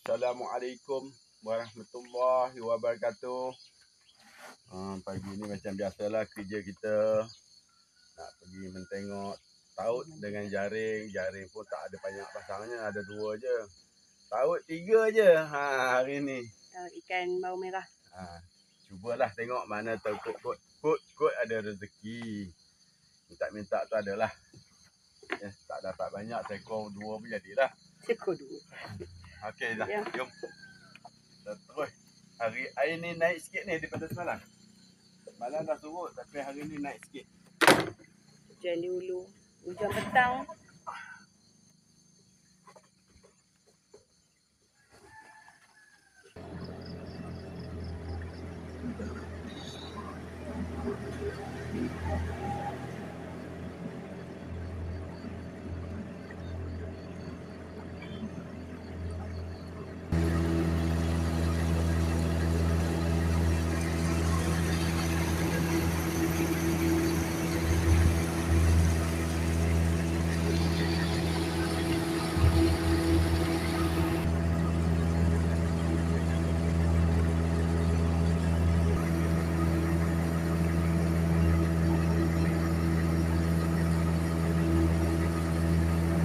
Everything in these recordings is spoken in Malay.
Assalamualaikum warahmatullahi wabarakatuh. Pagi ni macam biasalah kerja kita. Nak pergi mentengok taut dengan jaring. Jaring pun tak ada banyak pasangnya, ada 2 je. Taut 3 je hari ni. Ikan bau merah. Cubalah tengok mana tahu kot ada rezeki. Minta-minta tu adalah. Tak dapat banyak, seekor 2 pun jadilah. Seekor 2. Okey dah, Ya. jom. Kita terus. Hari air ni naik sikit ni daripada semalam. Semalam dah surut tapi hari ni naik sikit. Hujan di hulu. Hujan petang.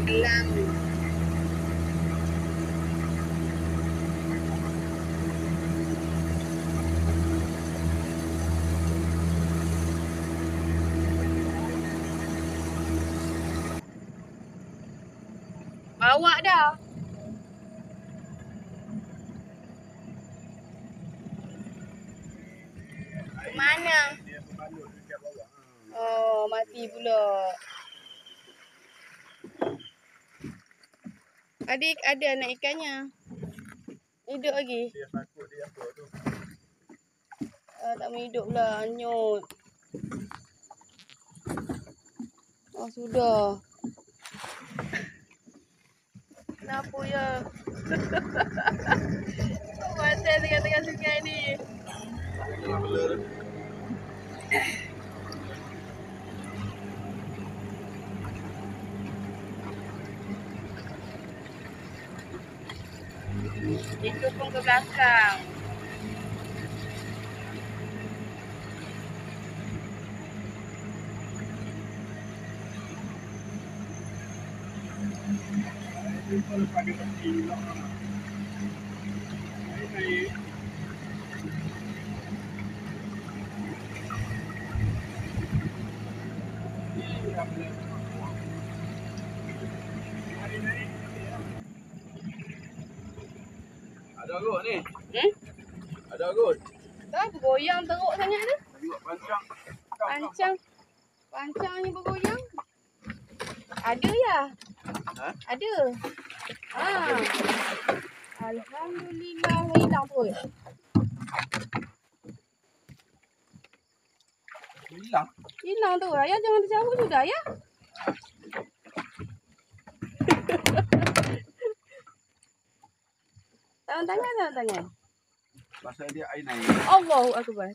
Gelam. Bawa dah. Ke mana? Oh, mati pula. Adik ada anak ikannya. Hidup lagi. Dia takut dia apa tu. Tak mau hidup pula, hanyut. Oh, sudah. Kenapa ya? Pasal tengah-tengah sungai ni. Itu pun ke belakang. Ada kot ni. Ada kot. Tak bergoyang teruk sangat tu. Tengok pancang. Pancangnya bergoyang. Ada ya? Ada. Alhamdulillah hilang pun. Hilang tu. Ayah jangan tercabut sudah ya. Tangan. Pasal dia air naik. Allahu akbar.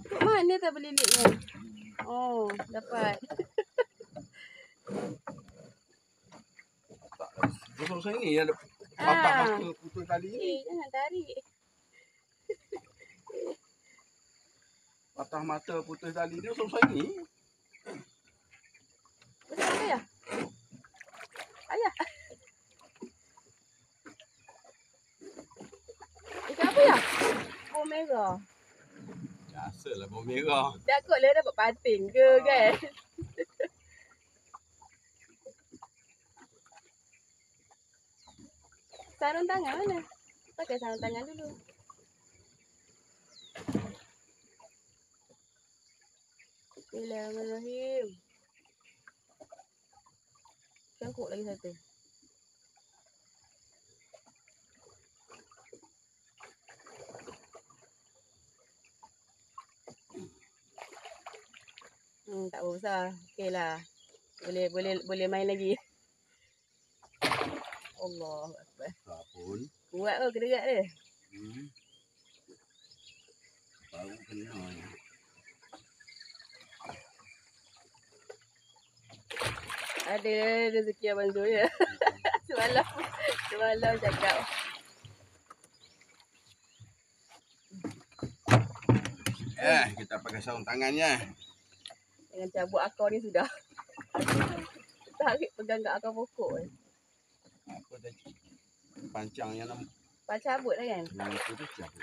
Kat mana tak berliliknya? Oh, dapat. Gosok saya ni ada patah mata putus tali ni. Jangan tarik. Patah mata putus tali ni gosok saya ni. Besar ayah? Ayah? Ikan apa ya? Bau merah. Biasalah bau merah. Takutlah dapat patin ke kan? Sarung tangan mana? Pakai sarung tangan dulu. Bismillahirrahmanirrahim. Cangkuk lagi satu. Tak besar. Okeylah. Boleh main lagi. Allahu akbar. Apun. Kuat ke kedekat dia? Baru kena. Ada rezeki Abang Zul ya. Semalam cakap. Kita pakai sarung tangannya. Dengan cabut akar ni sudah. Tarik pegang kat akar pokok ni. Apa tadi? Pancang yang nampak. Pak cabut lah kan? Yang itu tu cabut.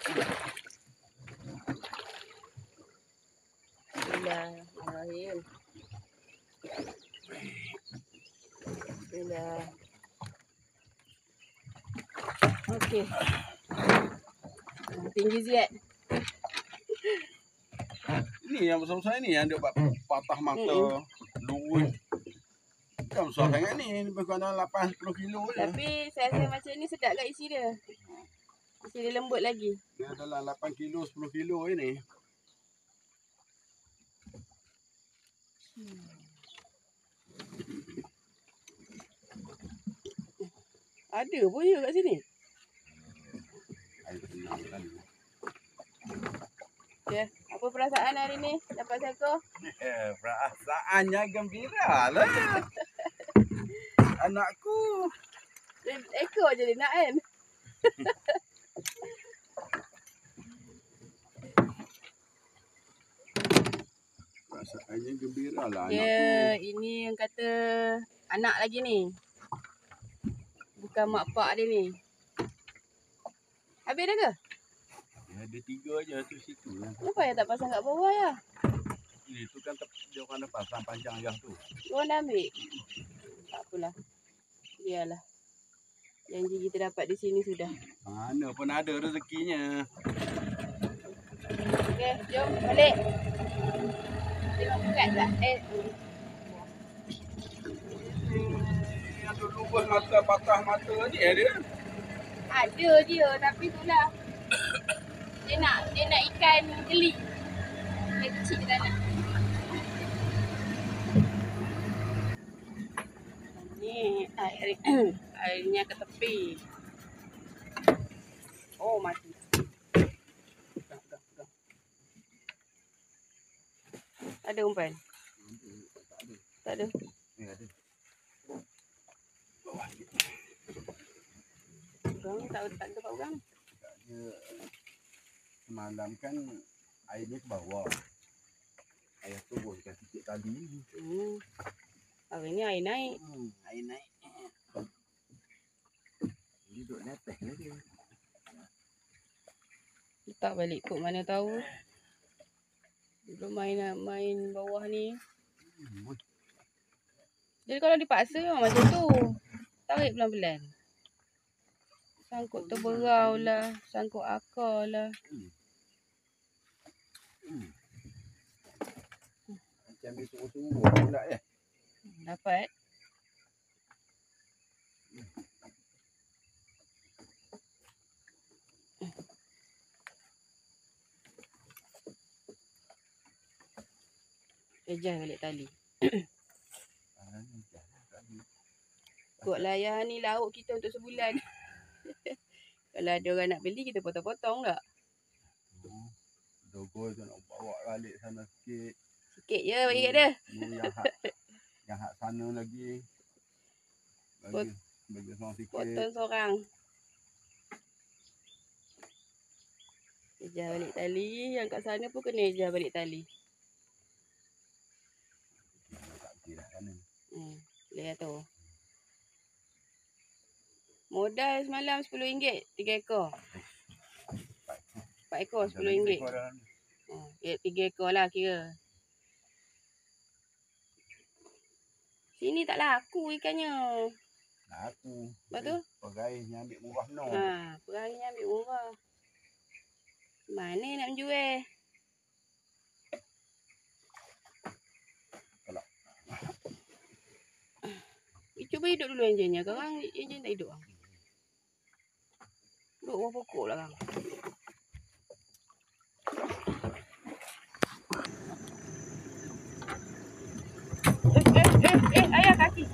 Bismillahirrahmanirrahim. Bismillah. Okey. Tinggi sikit. Ni yang besar-besar ni yang dia buat patah mata. Dua. Kan besar sangat ni. Lebih kurang 8-10 kilo je. Tapi saya rasa macam ni sedap kat isi dia. Isi dia lembut lagi. Dia dalam 8 kilo, 10 kilo je ni. Ada pun ya kat sini. Air tenang kali. Ya, apa perasaan hari ni dapat seekor? Perasaannya gembira lah. Anakku. Ekor je dia nak kan? Perasaannya gembira lah anakku. Ya, ini yang kata anak lagi ni. Bukan mak pak dia ni. Habis dah ke? Ada 3 je tu situ. Kenapa yang tak pasang kat bawah ya? Itu kan dia orang dah pasang panjang yang tu. Diorang dah ambil? Tak apalah. Biarlah. Janji kita dapat di sini sudah. Mana pun ada rezekinya. Okey, jom balik. Tengok bukat tak? Yang dulu pun mata patah mata ni dia. Ada dia tapi itulah. Dia nak ikan geli. Yang kecil dia tak nak. Ni airnya ke tepi. Oh, mati. Pegang. Ada umpan? Tak ada. Ni ada. Pegang tak ada tempat pegang. Dia semalam kan airnya ke bawah. Air turunkan sikit tadi. Hari ni air naik. Air naik. Dia duduk di atas lah dia. Letak balik kot mana tahu. Belum main bawah ni. Jadi kalau dipaksa memang macam tu. Tarik pelan-pelan. Sangkut terberau lah. Sangkut akar lah. Macam ambil sungguh-sungguh pula ya. Dapat. Ejah balik tali. Kot layar ni lauk kita untuk sebulan. Kalau ada orang nak beli, kita potong-potong tak? Dogol tu nak bawa balik sana sikit. Sikit je bagi kat dia. Yang hak sana lagi. Bagi seorang sikit. Potong seorang. Ejah balik tali. Yang kat sana pun kena ejah balik tali. Tak berkira sana. Boleh tu. Modal semalam RM10. 3 ekor. 4 ekor RM10. Ya, 3 ekor lah kira. Sini tak laku ikannya. Laku. Lepas tu? Peraihnya ambil murah no. Peraihnya ambil murah. Mana nak menjual? Kalau. Cuba hidup dulu enjinnya. Korang enjin tak hidup? Duduk bawah pokok lah kang. Ayah kaki.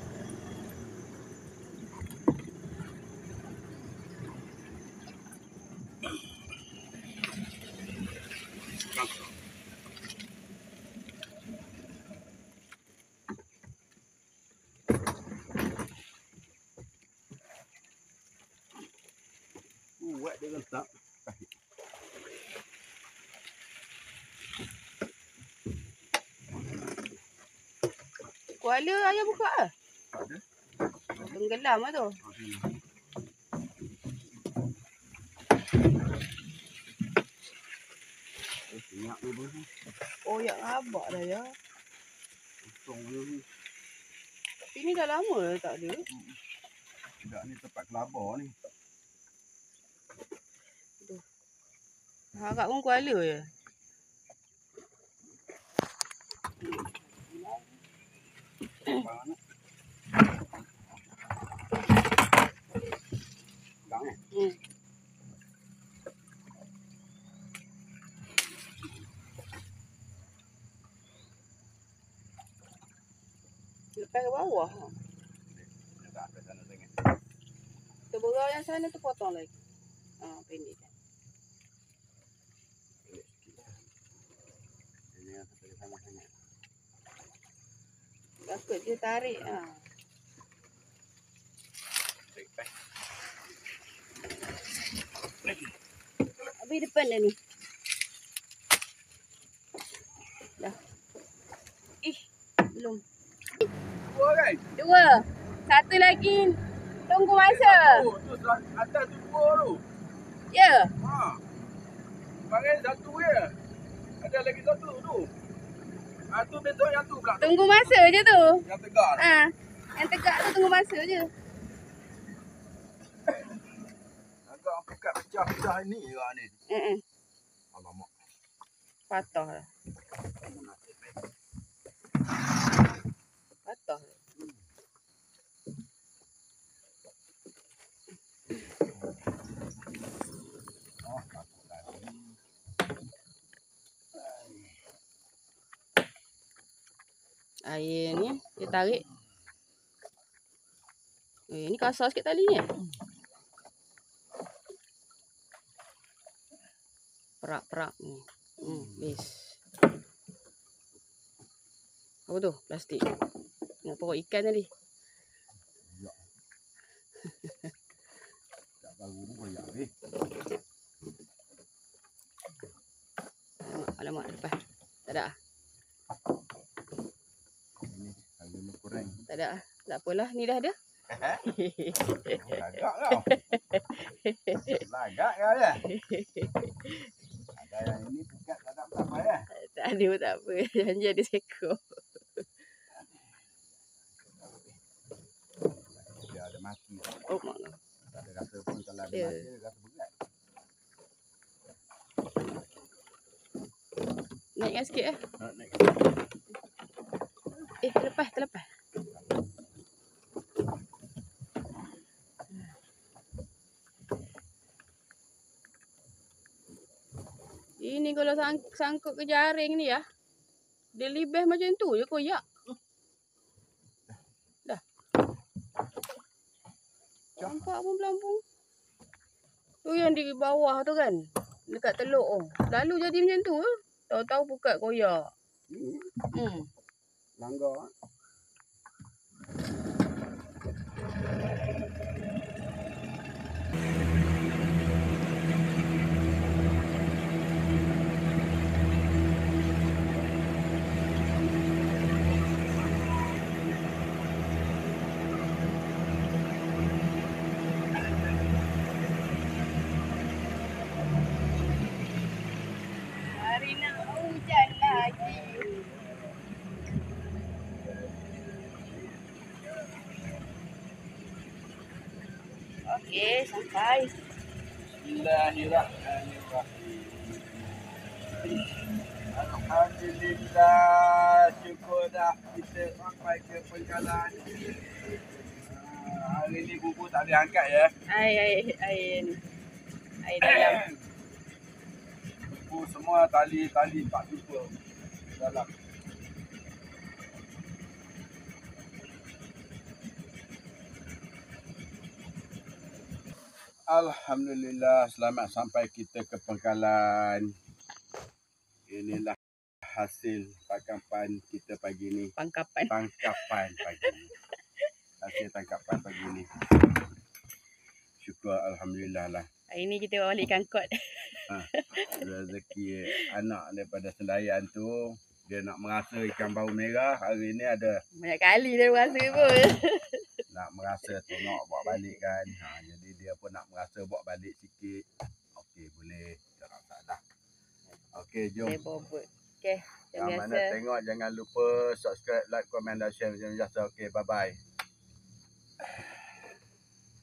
Buat dia rentak. Kuala ayah buka ah. Tak ada. Tenggelam lah tu. Minyak ni pun. Oh, yang abak dah ya. Kosong ni. Tapi ni dah lama dah tak ada. Tidak ni tempat kelabar ni. Harap pun kuala je. Gang eh. Lepas ke bawah. Dia tak ada sana sangat. Terberau yang sana tu potong lagi. Pendek kan. Pelik sikit lah. Ini yang tak ada sana sangat. Takut dia tarik. Tarik pas. Habis depan dah ni. Dah. Belum. Dua kan? Dua. Satu lagi. Tunggu masa. Oh, tu atas tu dua tu. Ya. Ha. Panggil satu je. Ada lagi satu tu. Tu besok yang tu pula. Tunggu masa je tu. Yang tegak. Yang tegak tu tunggu masa je. Agak pekat pecah-pecah ni juga ni. Alamak. Patah lah. Patah lah. Oh, takut lagi. Air ni dia tarik. Ni kasar sikit tali ni. Perak-perak ni. Best. Apa tu? Plastik. Nak pokok ikan tadi. Tak baru pun koyak habis. Alamak lepas. Tak ada. Ini harga kurang. Tak ada. Tak apalah. Ni dah ada. Lagak kau. Lagak kau ya. Ada yang ini pekat tak ada apa ya. Tak ada pun tak apa. Janji ada seekor. Dia ada mati. Oh mak. Tak ada rasa pun kalau ada Ya. mati dia rasa berat. Naikkan sikit eh. Naik. Terlepas. Ini kalau sangkut ke jaring ni ya. Dia libih macam tu je koyak. Dah. Nampak pun pelampung. Tu yang di bawah tu kan. Dekat teluk tu. Lalu jadi macam tu. Tahu-tahu pukat koyak. Langgar. Hari nak hujan lagi. Okey, sampai. Bismillahirrahmanirrahim. Alhamdulillah, syukur dah kita sampai ke Pengkalan. Hari ni bubu tak boleh angkat ya. Air ni. Air dalam. Bubu semua tali tak jumpa dalam. Alhamdulillah, selamat sampai kita ke Pengkalan. Inilah hasil tangkapan kita pagi ni. Pangkapan. Tangkapan pagi ni. Hasil tangkapan pagi ni. Syukur Alhamdulillah lah. Hari ni kita bawa balik ikan kot. Rezeki anak daripada Sendayan tu, dia nak merasa ikan bau merah. Hari ni ada Banyak kali dia rasa pun. nak merasa tengok bawa balik kan. Jadi dia pun nak merasa bawa balik sikit. Okey, boleh. Tak masalah. Okey, jom. Saya bobot. Okey, macam Yang mana biasa. tengok jangan lupa subscribe, like, komen dan share macam biasa. Okey, bye-bye.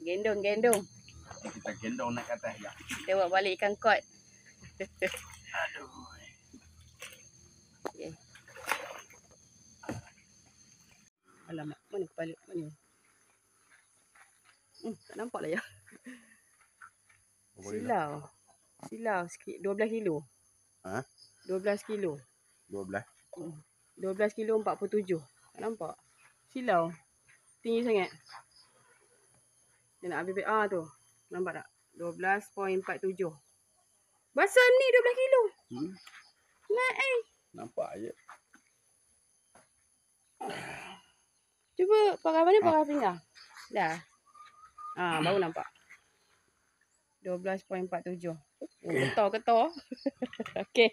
Gendong. Kita gendong naik ke atas ya. Kita bawa balik ikan kot. Aduh. Okay. Alamak, mana kepala? Mana? Tak nampak lah ya. Silau sikit. 12 kilo. Ha? 12 kilo. 12. 12 kilo 47. Tak nampak. Silau. Tinggi sangat. Dia nak habis tu. Nampak tak? 12.47. Basah ni 12 kilo. Naik Nampak je. Cuba pakai mana? Pakai finger. Dah. Baru nampak. 12.47. Ketar. Okey.